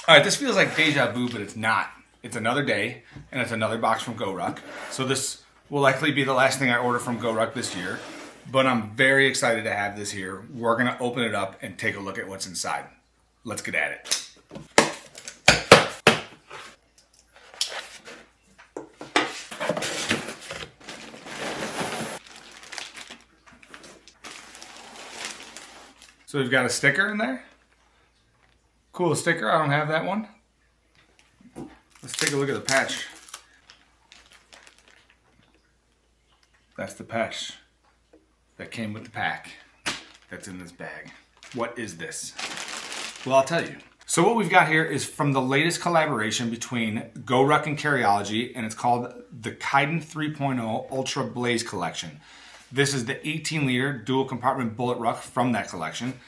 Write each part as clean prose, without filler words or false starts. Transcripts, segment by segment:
All right, this feels like deja vu, but it's not. It's another day, and it's another box from GORUCK. So this will likely be the last thing I order from GORUCK this year, but I'm very excited to have this here. We're gonna open it up and take a look at what's inside. Let's get at it. So we've got a sticker in there. Cool sticker, I don't have that one. Let's take a look at the patch. That's the patch that came with the pack that's in this bag. What is this? Well, I'll tell you. So what we've got here is from the latest collaboration between GORUCK and Carryology, and it's called the Kaidan 3.0 Ultra Blaze Collection. This is the 18-liter dual compartment bullet ruck from that collection.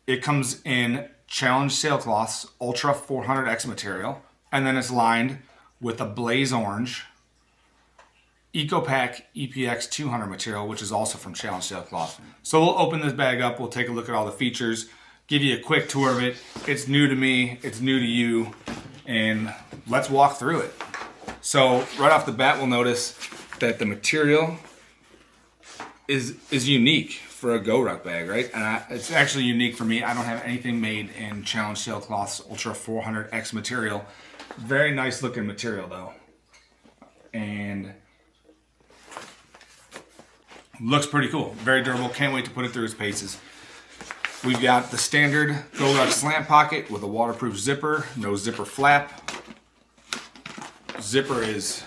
It comes in Challenge Sailcloth's Ultra 400X material, and then it's lined with a Blaze Orange EcoPack EPX 200 material, which is also from Challenge Sailcloth. So we'll open this bag up, we'll take a look at all the features, give you a quick tour of it. It's new to me, it's new to you, and let's walk through it. So right off the bat, we'll notice that the material is unique for a GORUCK bag, right? And it's actually unique for me. I don't have anything made in Challenge Sailcloth's Ultra 400X material. Very nice looking material though. And looks pretty cool. Very durable. Can't wait to put it through its paces. We've got the standard GORUCK slant pocket with a waterproof zipper, no zipper flap. Zipper is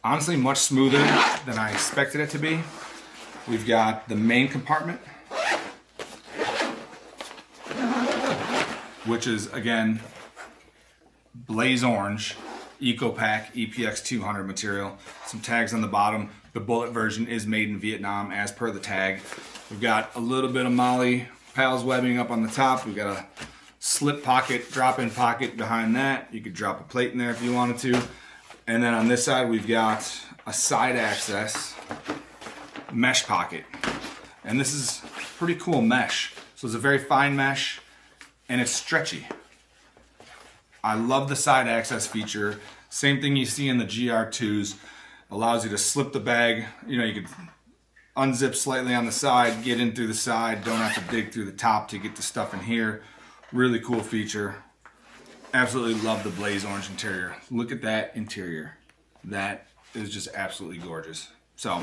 honestly much smoother than I expected it to be. We've got the main compartment, which is again Blaze Orange EcoPack EPX 200 material. Some tags on the bottom. The bullet version is made in Vietnam as per the tag. We've got a little bit of Molly Pals webbing up on the top. We've got a slip pocket, drop-in pocket behind that. You could drop a plate in there if you wanted to. And then on this side we've got a side access mesh pocket, and this is pretty cool mesh. So it's a very fine mesh and it's stretchy. I love the side access feature. Same thing you see in the GR2s. Allows you to slip the bag. You know, you could unzip slightly on the side, get in through the side, don't have to dig through the top to get the stuff in here. Really cool feature. Absolutely love the Blaze Orange interior. Look at that interior. That is just absolutely gorgeous. So,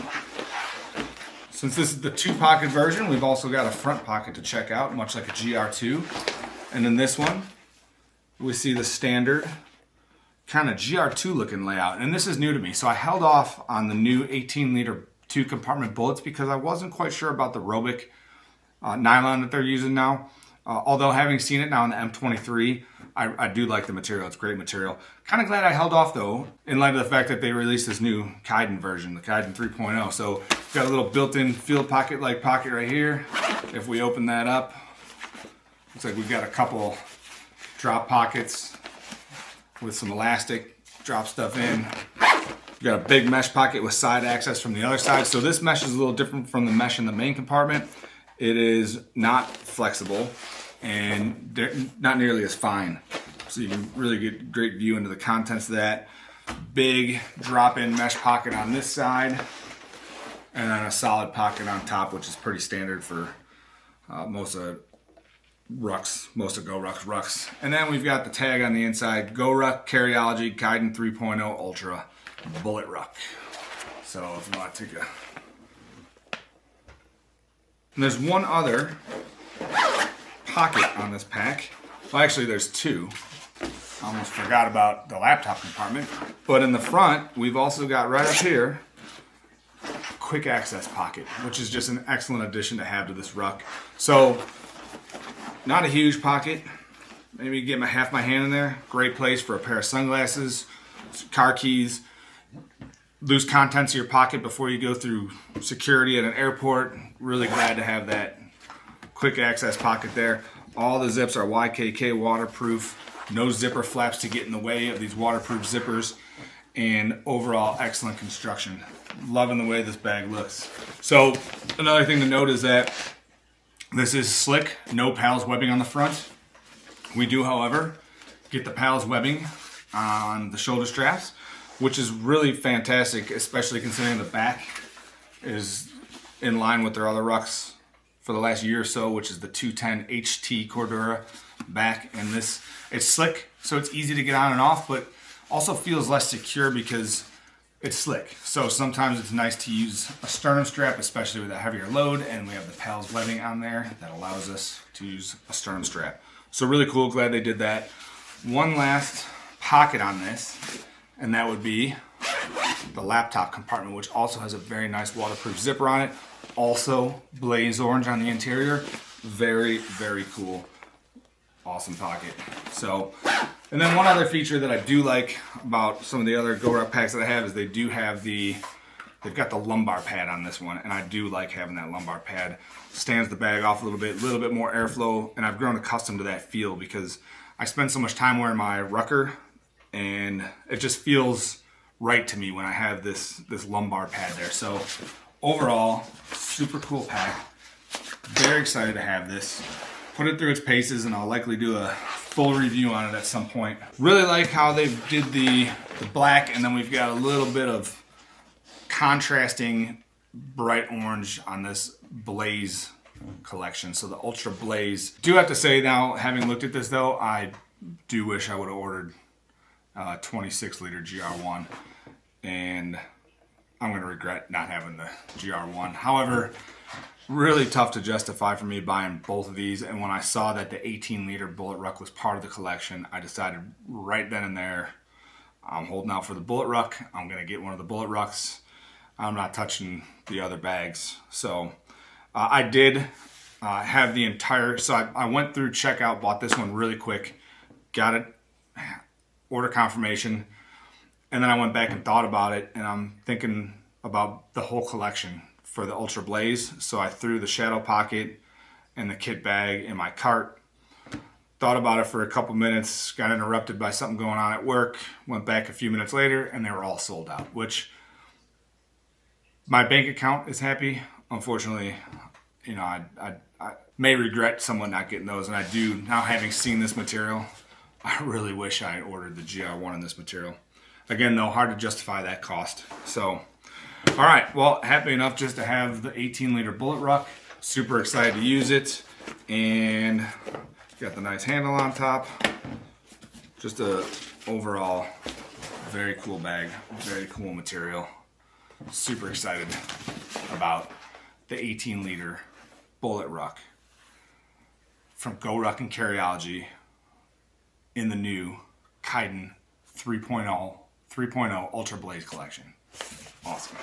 since this is the two-pocket version, we've also got a front pocket to check out, much like a GR2. And in this one, we see the standard kind of GR2 looking layout. And this is new to me, so I held off on the new 18-liter two-compartment bullets because I wasn't quite sure about the Robic nylon that they're using now. Although having seen it now in the M23, I do like the material. It's great material. Kind of glad I held off though, in light of the fact that they released this new Kaidan version, the Kaidan 3.0. So got a little built-in field pocket-like pocket right here. If we open that up, looks like we've got a couple drop pockets with some elastic, drop stuff in. We've got a big mesh pocket with side access from the other side. So this mesh is a little different from the mesh in the main compartment. It is not flexible and not nearly as fine. So you can really get a great view into the contents of that. Big drop-in mesh pocket on this side, and then a solid pocket on top, which is pretty standard for most of Rucks, most of GORUCK's Rucks. And then we've got the tag on the inside, GORUCK Carryology Kaidan 3.0 Ultra Bullet Ruck. So if you want to take a... And there's one other pocket on this pack. Well, actually there's two. I almost forgot about the laptop compartment. But in the front, we've also got right up here, a quick access pocket, which is just an excellent addition to have to this ruck. So, not a huge pocket. Maybe get half my hand in there. Great place for a pair of sunglasses, car keys, loose contents of your pocket before you go through security at an airport. Really glad to have that quick access pocket there. All the zips are YKK waterproof. No zipper flaps to get in the way of these waterproof zippers. And overall excellent construction. Loving the way this bag looks. So another thing to note is that this is slick, no pals webbing on the front. We do, however, get the pals webbing on the shoulder straps, which is really fantastic, especially considering the back is in line with their other rucks for the last year or so, which is the 210 HT Cordura back. And this, it's slick, so it's easy to get on and off, but also feels less secure because it's slick. So sometimes it's nice to use a sternum strap, especially with a heavier load, and we have the pals webbing on there that allows us to use a sternum strap. So really cool, glad they did that. One last pocket on this, and that would be the laptop compartment, which also has a very nice waterproof zipper on it. Also blaze orange on the interior. Very, very cool. Awesome pocket. So, and then one other feature that I do like about some of the other GORUCK packs that I have is they do have they've got the lumbar pad on this one, and I do like having that lumbar pad. Stands the bag off a little bit more airflow, and I've grown accustomed to that feel because I spend so much time wearing my Rucker, and it just feels right to me when I have this lumbar pad there. So overall, super cool pack. Very excited to have this. Put it through its paces, and I'll likely do a full review on it at some point. Really like how they did the black, and then we've got a little bit of contrasting bright orange on this Blaze collection. So the Ultra Blaze. Do have to say now, having looked at this though, I do wish I would have ordered 26 liter GR1, and I'm going to regret not having the GR1. However, really tough to justify for me buying both of these, and when I saw that the 18 liter Bullet Ruck was part of the collection, I decided right then and there, I'm holding out for the Bullet Ruck. I'm going to get one of the Bullet Rucks. I'm not touching the other bags. So I did have the entire, so I went through checkout, bought this one really quick, got it, order confirmation, and then I went back and thought about it, and I'm thinking about the whole collection for the Ultra Blaze. So I threw the shadow pocket and the kit bag in my cart, thought about it for a couple minutes, got interrupted by something going on at work, went back a few minutes later, and they were all sold out, which my bank account is happy. Unfortunately, you know, I may regret somewhat not getting those, and I do, now having seen this material, I really wish I had ordered the GR1 in this material. Again, though, hard to justify that cost. So, all right, well, happy enough just to have the 18 liter Bullet Ruck. Super excited to use it, and got the nice handle on top. Just a overall very cool bag, very cool material. Super excited about the 18 liter Bullet Ruck from GORUCK and Carryology in the new Kaidan 3.0 Ultra Blaze collection. Awesome.